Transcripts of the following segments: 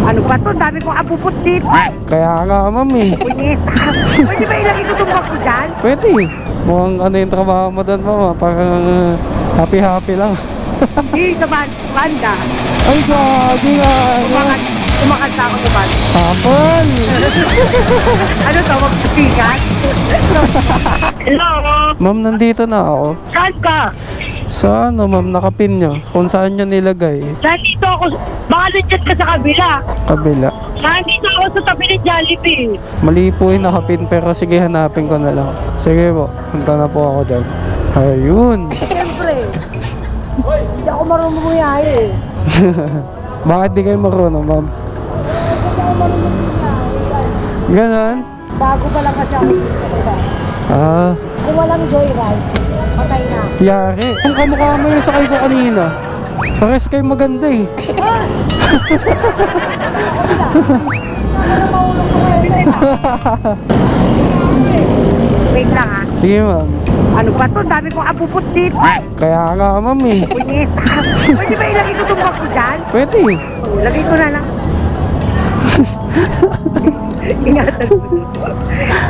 Ano ba to? Dami kong apuput dito. Kaya nga, ma'am eh. Punyeta. Pwede ba ilagay ko itong bag ko dyan? Pwede. Mukhang ano yung trabaho mo doon, ma'am. Parang happy-happy lang. Hindi, sa banda. Ay, gagi nga. Kumakanta ako sa banda. Tapon! Ano to? Magsikat? Hello? Ma'am, nandito na ako. Saan ka? Sa ano, ma'am, nakapin nyo? Kung saan nyo nilagay? Nandito ako. Baka nandiyan ka sa kabila. Kabila. Nandito ako sa tabi ng Jollibee. Mali po yung nakapin, pero sige, hanapin ko na lang. Sige po, punta na po ako dyan. Ayun. Siyempre. Hindi ako marunong bumiyahe eh. Bakit di kayo marunong, ma'am? Hindi ako marunong bumiyahe. Ganon? Bago pa lang kasi ako dito. Ah, Kung walang joyride, patay na. yari. Kung kamukha mo yung sakay ko kanina, pares kayo maganda eh. Wait lang ha. Sige, ma'am. Ano ba to? Dami kong apuput dito. Kaya nga, ma'am eh. Punyeta. Pwede ba ilagay ko itong bag ko dyan? Pwede. Lagay ko na lang. Ingatan ko.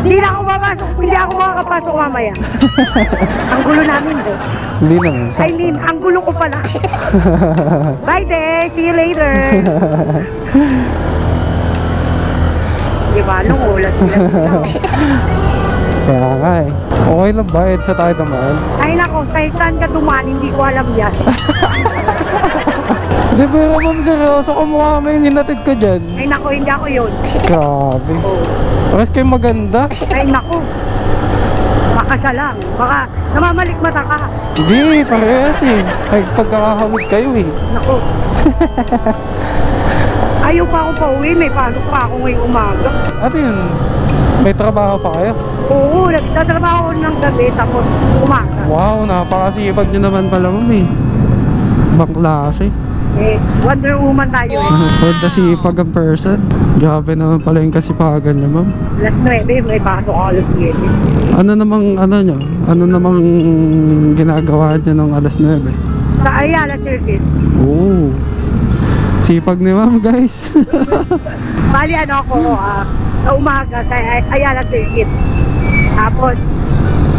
Hindi na ako papasok. Hindi ako makakapasok mamaya. Ang gulo namin eh. Hindi naman. Ay, Lynn, ang gulo ko pala. Bye, Day. See you later. Di ba? Anong ulat nila? Kaya nga eh. Okay lang ba? Sa tayo naman. Ay, nako. Saan ka dumaan? Hindi ko alam yan. Di pero ma'am, seryoso kumukha mo yung hinatid ko dyan. Ay, nako. Hindi ako yun. Grabe. Oh. Pares kayo maganda. Ay, nako. Baka siya lang. Baka namamalik mata ka. Hindi, parehas eh. Ay, pagkakahawid kayo eh. Nako. Ayaw pa ako pauwi. May pasok pa ako ngayong umaga. At yun, may trabaho pa kayo? Oo, nagtatrabaho ng gabi tapos umaga. Wow, napakasipag nyo naman pala ma'am eh. Ibang klase. Eh, Wonder Woman tayo eh. For the sipag ang person. Grabe naman pala yung kasipagan nyo ma'am. Alas 9, may pasok ako alas 7. Ano namang ano nyo? Ano namang ginagawa nyo ng alas 9? Sa Ayala Circuit. Oo. Sipag ni ma'am guys. Bali ano ako, sa umaga sa Ayala Circuit. Tapos,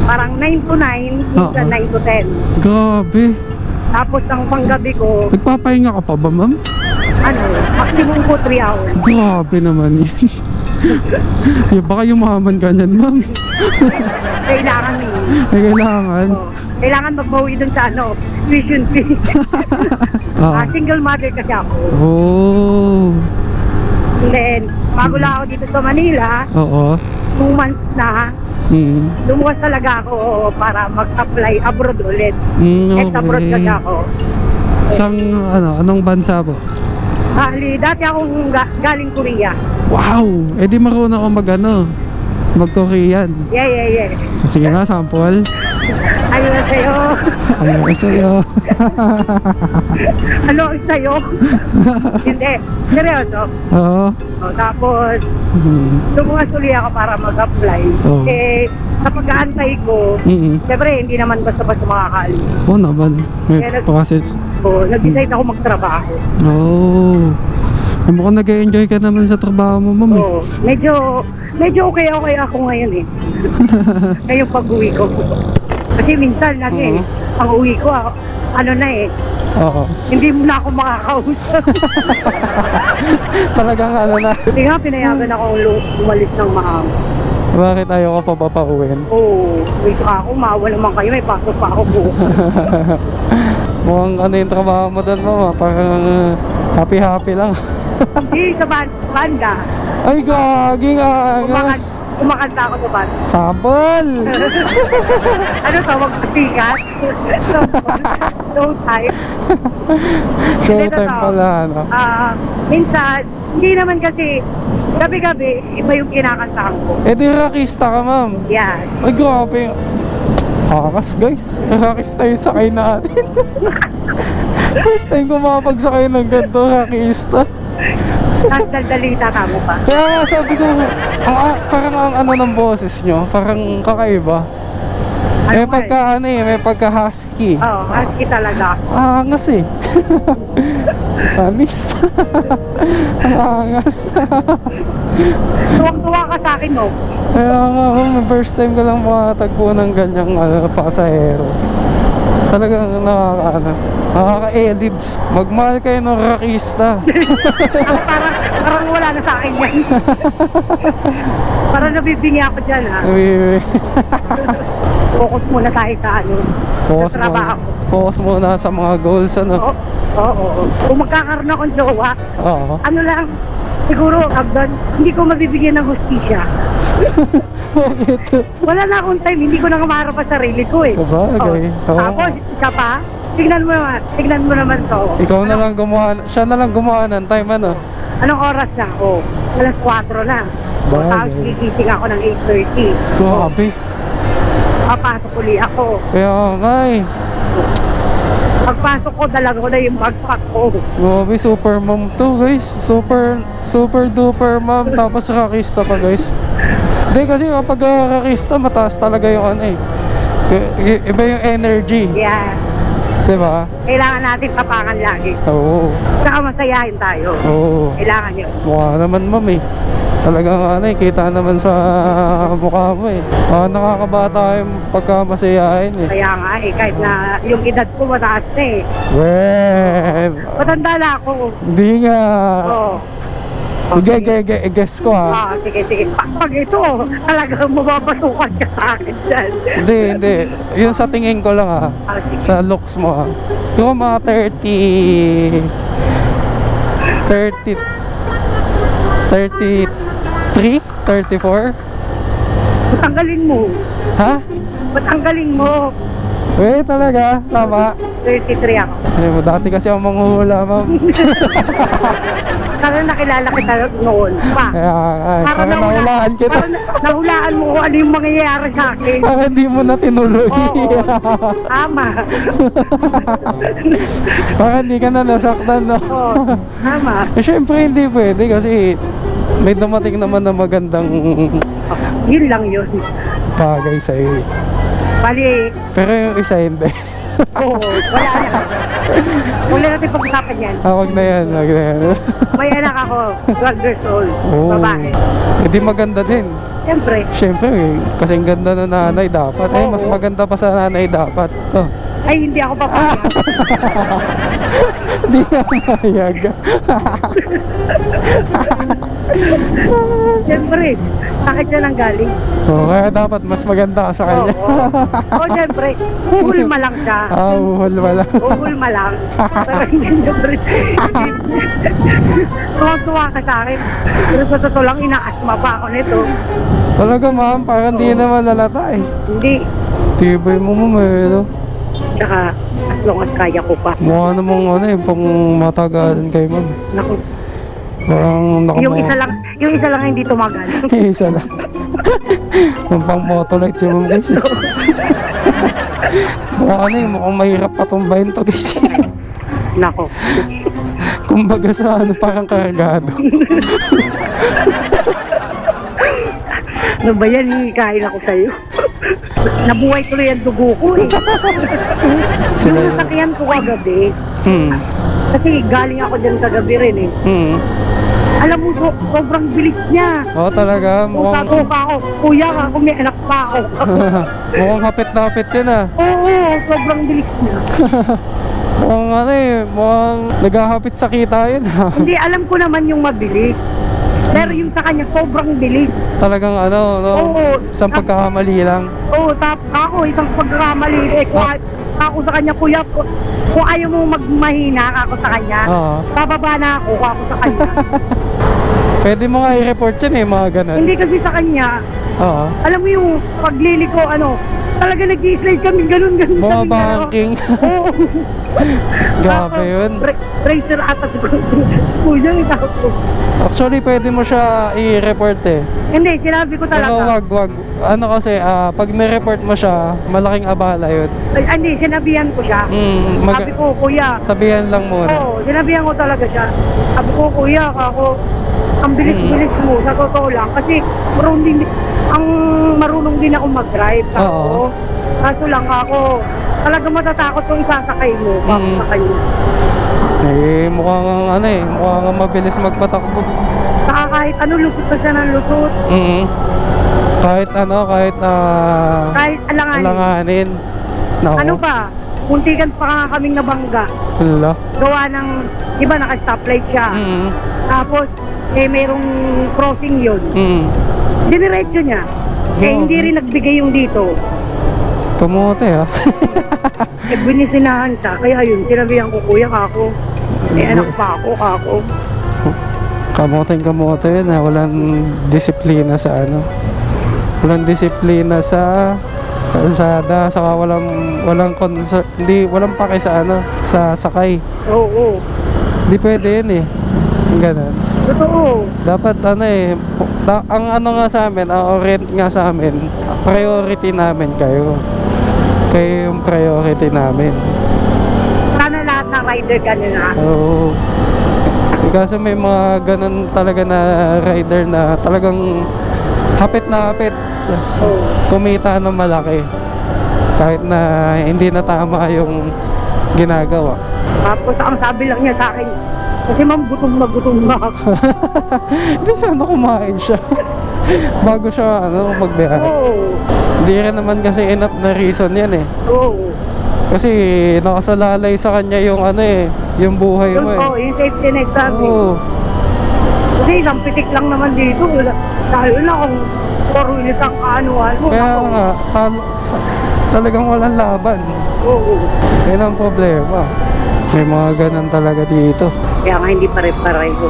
parang 9 to 9, minsan 9 to 10. Grabe. Tapos ang panggabi ko, Nagpapahinga ka pa ba ma'am? ano, maximum ko 3 hours. Grabe naman yan. Baka yumaman ka niyan ma'am. Kailangan eh. Ay, kailangan. Oh, kailangan magbawi dun sa ano, tuition fee. Single mother kasi ako. Oh. And then, bago lang ako dito sa Manila, Oo. 2 months na, lumuwas talaga ako para mag-apply abroad ulit. Okay. At abroad kasi ako. Sang anong bansa po? Dati akong galing Korea. Wow! Eh di marunong ako mag-Korean. Yeah. Sige nga, sample. Ano na sa'yo? Ano ka sa'yo? Ano ang sa'yo? Hindi. Seryoso. Oo. Tapos, lumuwas ulit ako para mag-apply. Oh. Eh, sa pag-aantay ko, siyempre, hindi naman basta-basta makakaalis. Oo naman. May process. Nag-decide ako magtrabaho. Oh. Mukhang nag-enjoy ka naman sa trabaho mo, ma'am. Oo. Medyo okay ako ngayon eh. Ngayong pag-uwi ko. Kasi minsan lagi, pag-uwi ko, ano na eh, Oo. hindi mo na ako makakausap. Talagang ano na. Hindi nga, pinayagan ako umalis ng maaga. Bakit ayaw ka pa papauwin? Oo. Wait ako, maawa naman kayo, may pasok pa ako po. Mukhang ano yung trabaho mo doon, ma'am. Parang happy-happy lang. Hindi, sa banda. Ay, gaging angas. Kumakanta ako sa banda. Sample! Ano to, magpasikat? Showtime. Showtime pala, ano? Minsan, hindi naman kasi, gabi-gabi, iba yung kinakantahan ko. Eh di rakista ka, ma'am. Yan. Ay, grabe. Hakas, guys. Rakista yung sakay natin. First time ko makapagsakay ng ganito, rakista. Tapos daldalita ka mo pa. Kaya nga sabi ko, parang ang ano ng boses nyo, parang kakaiba. May Ano pagka ano eh, may pagka husky. Oo, husky talaga. Angas eh. Anis. Ang angas. Tuwang-tuwa ka sa akin, no? Kaya nga ako, first time ko lang makatagpo ng ganyang pasahero. Talagang nakaka-elibs. Magmahal kayo ng rakista. Parang wala na sa akin yan. Parang nabibingi ako dyan, ha? Focus muna tayo sa ano. Focus sa muna. trabaho. Focus muna sa mga goals, ano? Oo. Kung magkakaroon akong jowa, Oo. ano lang, siguro, Abdon, hindi ko mabibigyan ng hustisya. Bakit? Wala na akong time, hindi ko na kamarap sa sarili ko eh. Sabagay. Oo. Tapos, isa pa, tignan mo naman to. Ikaw na lang gumawa, siya na lang gumawa ng time, ano? Anong oras na? Alas 4 na. Bagay. Tapos gigising ako ng 8:30. Grabe. Papasok uli ako. Kaya nga eh. Pagpasok ko, dala ko na yung backpack ko. Grabe, super mom to guys. Super duper mom. Tapos rakista pa guys. Hindi kasi kapag rakista, mataas talaga yung ano eh. Iba yung energy. Yeah. Diba? Kailangan natin tapangan lagi. Oo. Saka masayahin tayo. Oo. Kailangan yun. Mukha naman ma'am eh. Talagang ano eh, kita naman sa mukha mo eh. Nakakabata yung pagkamasayahin eh. Kaya nga eh, kahit na yung edad ko mataas na eh. Well, Matanda na ako. hindi nga. Oo. Guess ko ha. Sige. Pag ito, talagang mababasukan ka sa akin dyan. Hindi. Yun sa tingin ko lang ha. Sige. Sa looks mo ha. Ito mga 33, 34? Tanggalin mo. Ha? Patanggalin mo. Talaga? Tama? 33 ako. Dati kasi ako manghuhula ma'am. Talagang nakilala kita noon. Pa. Kaya parang nahulaan kita. Parang nahulaan mo kung ano yung mangyayari sa akin. Parang hindi mo na tinuloy. Oo. Tama. Parang hindi ka na nasaktan no? Oo. Tama. Syempre hindi pwede kasi may dumating naman na magandang Yun lang yun. bagay sa'yo eh. Bali, Pero yung isa hindi. oo. Wala na. Wala natin pag-usapan yan. Wag na yan. May anak ako. 12 years old. Oo. Babae. Hindi maganda din. Siyempre. Syempre, kasing ganda na nanay dapat. Mas Oo. maganda pa sa nanay dapat. Ay, hindi ako papayag. Hindi na mayag. Siyempre. Sakit siya nang galing. Kaya dapat mas maganda ka sa kanya. Oo, siyempre. Huhulma lang siya. Uhol wala. Huhulma lang. Pero hindi siyempre. Tuwang-tuwa ka sa akin. Pero sa totoo lang, inaasma pa ako nito. Talaga ma'am, parang di naman lalata eh. Hindi. Tibay mo no? Tsaka, as long as kaya ko pa. Mukha namang ano eh, pang matagalan kay ma'am. Naku, Parang yung isa lang hindi tumagal. Isa lang. Yung pang motolite si ma'am guys. Mukhang ano eh, mukhang mahirap patumbahin to guys. Nako. Kumbaga sa ano, parang kargado. Ano ba yan? Hihikain ako sa'yo. Nabuhay tuloy ang dugo ko eh. Sila Yung yun. sasakyan ko kagabi, kasi galing ako dyan kagabi rin eh. Alam mo, sobrang bilis niya. Oo talaga, Kung mukhang, tato pa ako, kuya ka, kung may anak pa ako. mukhang hapit na hapit yun ah. Oo, sobrang bilis niya. Mukhang ano eh, mukhang naghahapit sa kita yun ah. Hindi, alam ko naman yung mabilis. Pero yung sa kanya, sobrang bilis. Talagang ano, no? Oo. Isang pagkakamali lang. Oo, tapos ako, isang pagkakamali. Ako sa kanya, kuya, kung ayaw mo magmahina ako sa kanya, Oo. bababa na ako sa kanya. Pwede mo nga i-report yun eh, mga ganun. Hindi kasi sa kanya, Oo. alam mo yung pagliliko, talaga nag-i-slide kami, ganun. Bumabangking. Oo. Grabe yun. Racer ata kuya, ito. Actually, pwede mo siya i-report eh. Hindi, sinabi ko Pero talaga. wag. Ano kasi, pag ni-report mo siya, malaking abala yun. Ay, hindi, sinabihan ko siya. Sabi ko, kuya. Sabihan lang muna. Oo, sinabihan ko talaga siya. Sabi ko, kuya, ako, ang bilis-bilis mo, sa totoo lang. Kasi, pero ang marunong din ako mag-drive. Oo. Kaso lang ako, talaga matatakot kung sasakay mo. Sasakay mo. Eh, mukhang mabilis magpatakbo. Saka kahit ano, lusot na siya ng lusot. Kahit Kahit alanganin. alanganin. Nako. Ano ba? Muntikan pa nga kaming nabangga. Hala. Gawa ng, di ba naka-stoplight siya. Tapos, merong crossing yun. Diniretso niya. Hindi rin nagbigay yung dito. Kamote ha. Binisinahan siya. Kaya yun, sinabihan ko, kuya kako. Anak pa ako. Kamote yun ha. Walang disiplina sa ano. Walang disiplina sa kalsada, saka walang pake sa ano, sa sakay. Oo. Hindi pwede yun eh. Ganun. Totoo. Dapat ang ano nga sa amin, ang orient nga sa amin, priority namin kayo. Kayo yung priority namin. Sana lahat ng rider ganun na. Oo. Kasi may mga ganun talaga na rider na talagang hapit na hapit. Oo. Kumita ng malaki. Kahit na hindi na tama yung ginagawa. Tapos ang sabi lang niya sa akin, kasi ma'am, gutom na ako. Hindi sana kumain siya. Bago siya magbiyahe. Oo. Hindi rin naman kasi enough na reason yan eh. Oo. Kasi nakasalalay sa kanya yung yung buhay mo eh. Oo, yung safety net sabi. Oo. Kasi isang pitik lang naman dito. Lalo na kung 4 wheels ang kaanuhan mo. Kaya nga, talagang walang laban. Oo. Yan ang problema. May mga ganun talaga dito. Kaya nga hindi pare-pareho.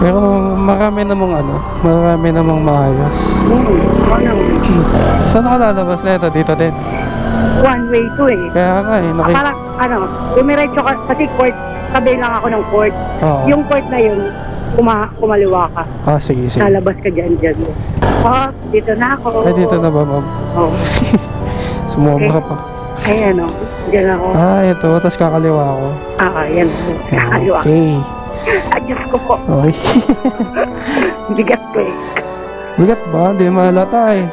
Pero marami namang maayos. Ano? Saan ka lalabas na ito? Dito din. One way to eh. Kaya nga Parang dumiretso ka, kasi court, tabi lang ako ng court. Oo. Yung court na yun, kumaliwa ka. Sige. Lalabas ka dyan. Dito na ako. Ay, dito na ba, ma'am? Oo. Sumobra pa. Ay, dyan ako. Ito. Tapos kakaliwa ako. Yan. Kakaliwa. Okay. Diyos ko po. Okay. Bigat ko eh. Bigat ba? Hindi mahalata eh.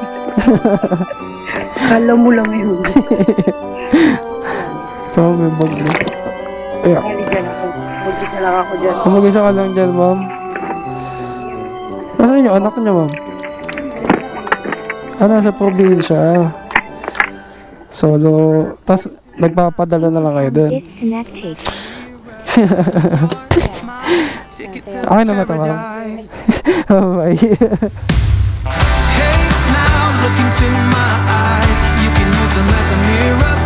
Kala mo lang yun. May bag na. Ayan. Kali dyan ako. Mag-isa lang ako dyan. Mag-isa ka lang dyan, ma'am. Nasaan yung anak niya, ma'am? Nasa probinsya. Solo. Tapos, nagpapadala na lang kayo doon. Okay naman ito, ma'am. Bye. Hey, now look into my eyes. You can use them as a mirror.